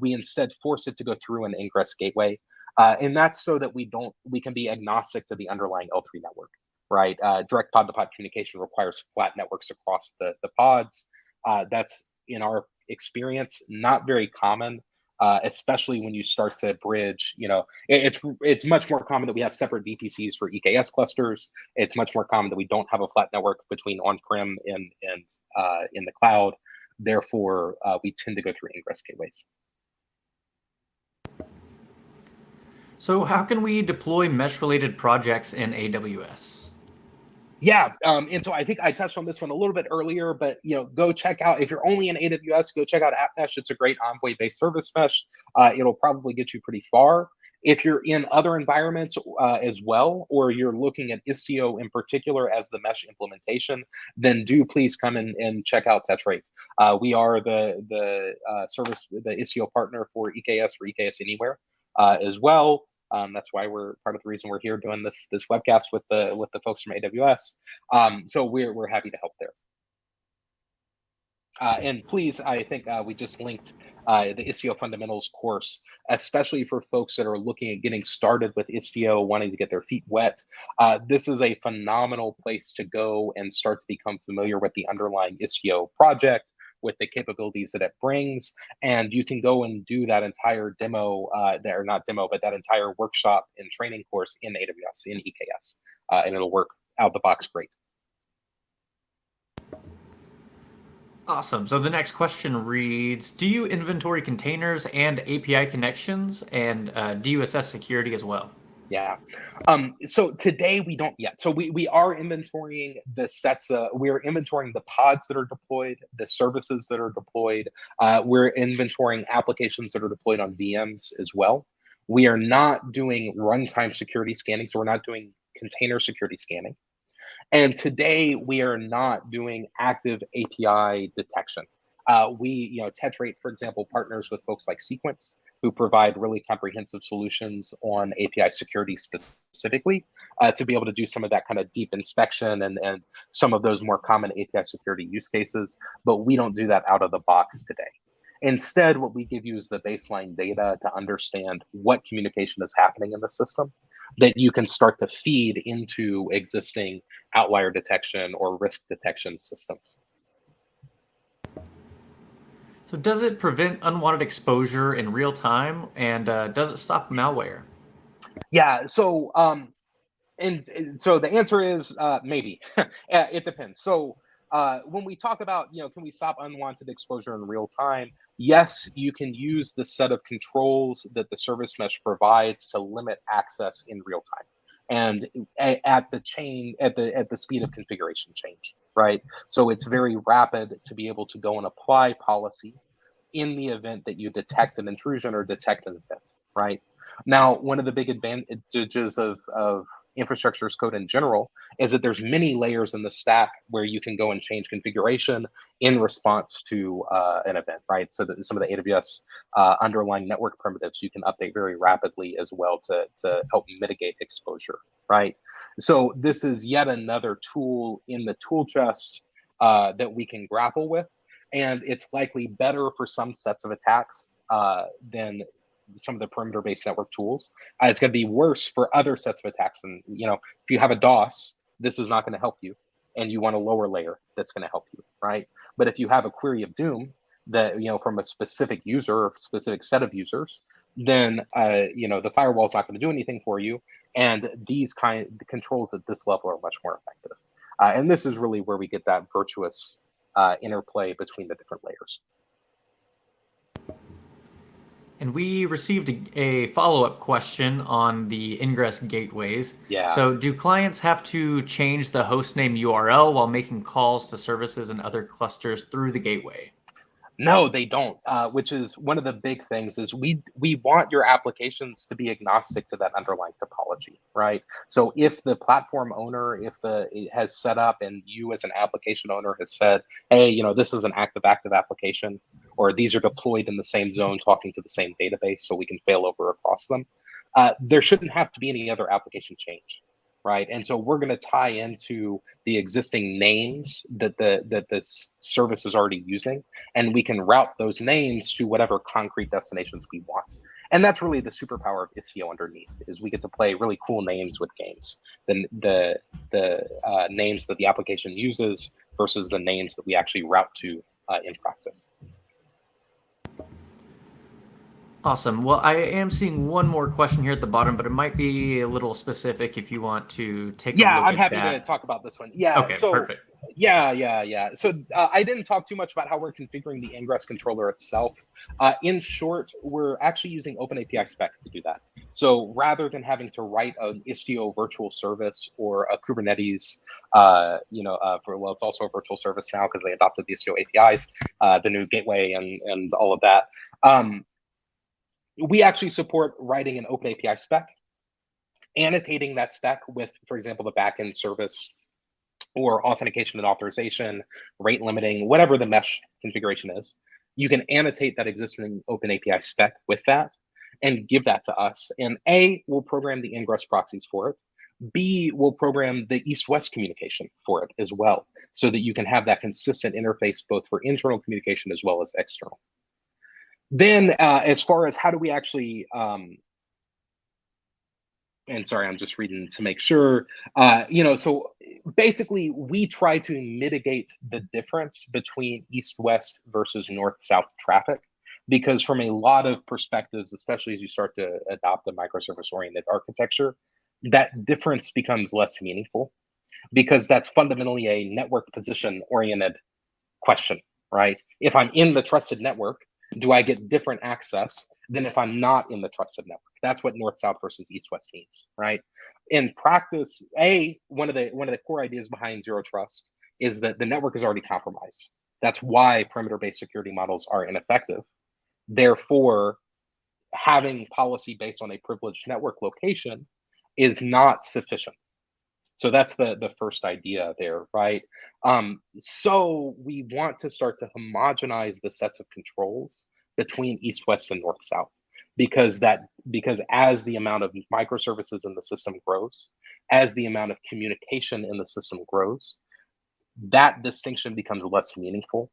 We instead force it to go through an ingress gateway. And that's so that we can be agnostic to the underlying L3 network, right? Direct pod-to-pod communication requires flat networks across the pods. That's, in our experience, not very common, especially when you start to bridge. It's much more common that we have separate VPCs for EKS clusters. It's much more common that we don't have a flat network between on-prem and in the cloud. Therefore, we tend to go through ingress gateways. So how can we deploy mesh-related projects in AWS? Yeah, and so I think I touched on this one a little bit earlier, but go check out, if you're only in AWS, go check out AppMesh. It's a great Envoy-based service mesh. It'll probably get you pretty far. If you're in other environments as well, or you're looking at Istio in particular as the mesh implementation, then do please come in and check out Tetrate. We are the Istio partner for EKS-Anywhere as well. That's why we're part of the reason we're here doing this webcast with the folks from AWS. So we're happy to help there. And please, I think we just linked the Istio Fundamentals course, especially for folks that are looking at getting started with Istio, wanting to get their feet wet. This is a phenomenal place to go and start to become familiar with the underlying Istio project, with the capabilities that it brings. And you can go and do that entire demo, that entire workshop and training course in AWS, in EKS, and it'll work out the box great. Awesome. So the next question reads, do you inventory containers and API connections, and do you assess security as well? Yeah. So today we don't yet. So we are inventorying the sets. We're inventorying the pods that are deployed, the services that are deployed. We're inventorying applications that are deployed on VMs as well. We are not doing runtime security scanning, so we're not doing container security scanning. And today we are not doing active API detection. Tetrate, for example, partners with folks like Sequence, who provide really comprehensive solutions on API security specifically, to be able to do some of that kind of deep inspection and some of those more common API security use cases. But we don't do that out of the box today. Instead, what we give you is the baseline data to understand what communication is happening in the system that you can start to feed into existing outlier detection or risk detection systems. So does it prevent unwanted exposure in real time, and does it stop malware? Yeah, so so the answer is maybe. It depends. So when we talk about, can we stop unwanted exposure in real time? Yes, you can use the set of controls that the service mesh provides to limit access in real time, and at the speed of configuration change, right? So it's very rapid to be able to go and apply policy in the event that you detect an intrusion or detect an event, right? Now, one of the big advantages of infrastructure as code in general is that there's many layers in the stack where you can go and change configuration in response to an event, right? So that some of the AWS underlying network primitives you can update very rapidly as well to help mitigate exposure, right? So this is yet another tool in the tool chest that we can grapple with, and it's likely better for some sets of attacks than some of the perimeter-based network tools. It's going to be worse for other sets of attacks. And if you have a DOS, this is not going to help you, and you want a lower layer that's going to help you, right? But if you have a query of doom that from a specific user or specific set of users, then the firewall is not going to do anything for you. And these kind of controls at this level are much more effective. And this is really where we get that virtuous interplay between the different layers. And we received a follow-up question on the ingress gateways. Yeah. So do clients have to change the hostname URL while making calls to services and other clusters through the gateway? No, they don't, which is one of the big things is we want your applications to be agnostic to that underlying topology, right? So if the platform owner, it has set up and you as an application owner has said, hey, this is an active application, or these are deployed in the same zone talking to the same database so we can fail over across them, there shouldn't have to be any other application change, right? And so we're going to tie into the existing names that the service is already using, and we can route those names to whatever concrete destinations we want. And that's really the superpower of Istio underneath, is we get to play really cool names with games. The names that the application uses versus the names that we actually route to in practice. Awesome. Well, I am seeing one more question here at the bottom, but it might be a little specific if you want to take a look at that. Yeah, I'm happy to talk about this one. Yeah. Okay, perfect. Yeah. So I didn't talk too much about how we're configuring the ingress controller itself. In short, we're actually using OpenAPI spec to do that. So rather than having to write an Istio virtual service or a Kubernetes, it's also a virtual service now because they adopted the Istio APIs, the new gateway and all of that. We actually support writing an OpenAPI spec, annotating that spec with, for example, the backend service or authentication and authorization, rate limiting, whatever the mesh configuration is. You can annotate that existing OpenAPI spec with that and give that to us. And A, we'll program the ingress proxies for it. B, we'll program the east-west communication for it as well, so that you can have that consistent interface both for internal communication as well as external. Then as far as how do we actually, and sorry, I'm just reading to make sure, so basically we try to mitigate the difference between east-west versus north-south traffic, because from a lot of perspectives, especially as you start to adopt a microservice-oriented architecture, that difference becomes less meaningful, because that's fundamentally a network position-oriented question, right? If I'm in the trusted network, do I get different access than if I'm not in the trusted network? That's what north-south versus east-west means, right? In practice, one of the core ideas behind zero trust is that the network is already compromised. That's why perimeter-based security models are ineffective. Therefore, having policy based on a privileged network location is not sufficient. So that's the first idea there, right? So we want to start to homogenize the sets of controls between east, west, and north, south, because as the amount of microservices in the system grows, as the amount of communication in the system grows, that distinction becomes less meaningful.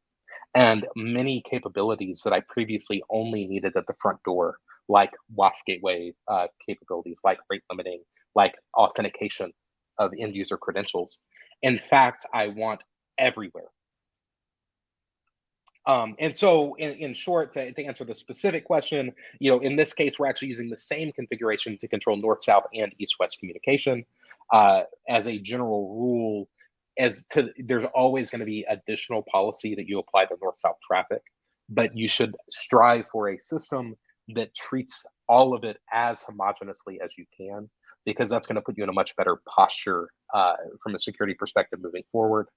And many capabilities that I previously only needed at the front door, like WAF gateway capabilities, like rate limiting, like authentication of end user credentials, in fact, I want everywhere. And so in short, to answer the specific question, in this case, we're actually using the same configuration to control north, south, and east-west communication. As a general rule, there's always going to be additional policy that you apply to north-south traffic, but you should strive for a system that treats all of it as homogeneously as you can, because that's going to put you in a much better posture from a security perspective moving forward.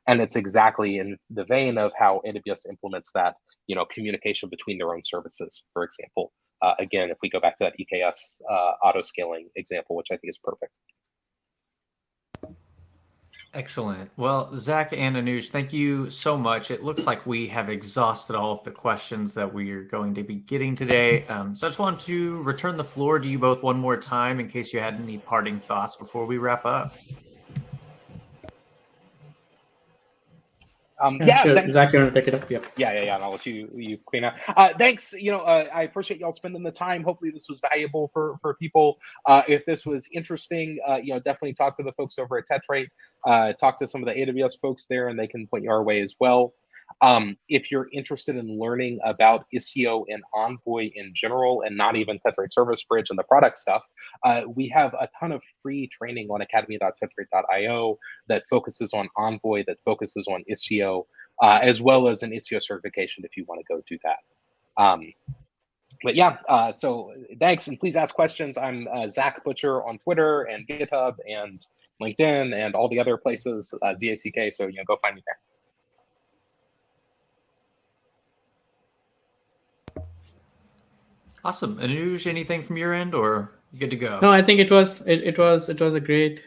And it's exactly in the vein of how AWS implements that, communication between their own services, for example. Again, if we go back to that EKS auto scaling example, which I think is perfect. Excellent. Well, Zach and Anuj, thank you so much. It looks like we have exhausted all of the questions that we are going to be getting today. So I just want to return the floor to you both one more time in case you had any parting thoughts before we wrap up. Sure. Zach, you want to take it up? Yep. Yeah. And I'll let you clean up. Thanks. I appreciate y'all spending the time. Hopefully this was valuable for people. If this was interesting, definitely talk to the folks over at Tetrate. Talk to some of the AWS folks there, and they can point you our way as well. If you're interested in learning about Istio and Envoy in general, and not even Tetrate Service Bridge and the product stuff, we have a ton of free training on academy.tetrate.io that focuses on Envoy, that focuses on Istio, as well as an Istio certification if you want to go do that. But yeah, so thanks, and please ask questions. I'm Zach Butcher on Twitter and GitHub and LinkedIn and all the other places, ZACK, so go find me there. Awesome. Anuj, anything from your end, or you good to go? No, I think it was a great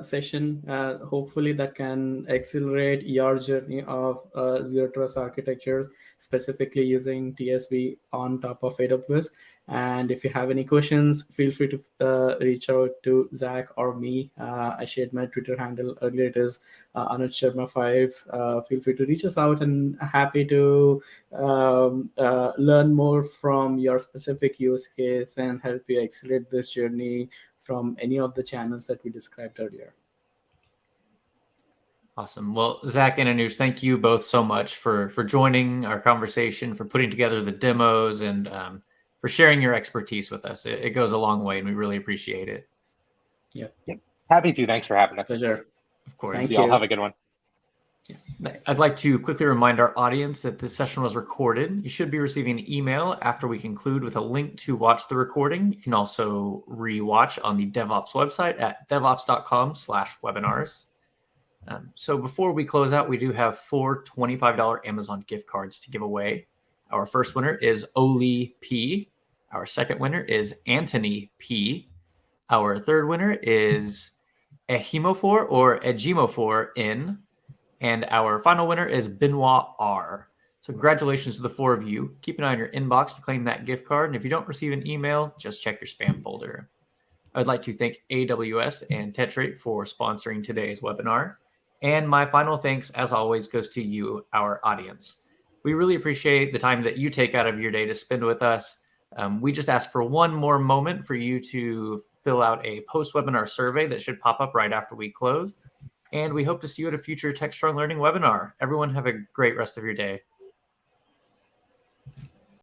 session. Hopefully that can accelerate your journey of zero trust architectures, specifically using TSV on top of AWS. And if you have any questions, feel free to reach out to Zach or me. I shared my Twitter handle earlier. It is Anuj Sharma 5. Feel free to reach us out, and happy to learn more from your specific use case and help you accelerate this journey from any of the channels that we described earlier. Awesome. Well, Zach and Anuj, thank you both so much for joining our conversation, for putting together the demos, and for sharing your expertise with us. It goes a long way, and we really appreciate it. Yep. Happy to. Thanks for having us. Pleasure. Of course. Thank y'all you. have a good one. I'd like to quickly remind our audience that this session was recorded. You should be receiving an email after we conclude with a link to watch the recording. You can also re-watch on the DevOps website at devops.com/webinars. So before we close out, we do have 4 $25 Amazon gift cards to give away. Our first winner is Oli P. Our second winner is Anthony P. Our third winner is Ehimofor or Ejimofor N. And our final winner is Benoit R. So congratulations to the 4 of you. Keep an eye on your inbox to claim that gift card. And if you don't receive an email, just check your spam folder. I would like to thank AWS and Tetrate for sponsoring today's webinar. And my final thanks, as always, goes to you, our audience. We really appreciate the time that you take out of your day to spend with us. We just ask for one more moment for you to fill out a post-webinar survey that should pop up right after we close. And we hope to see you at a future Techstrong Learning webinar. Everyone have a great rest of your day.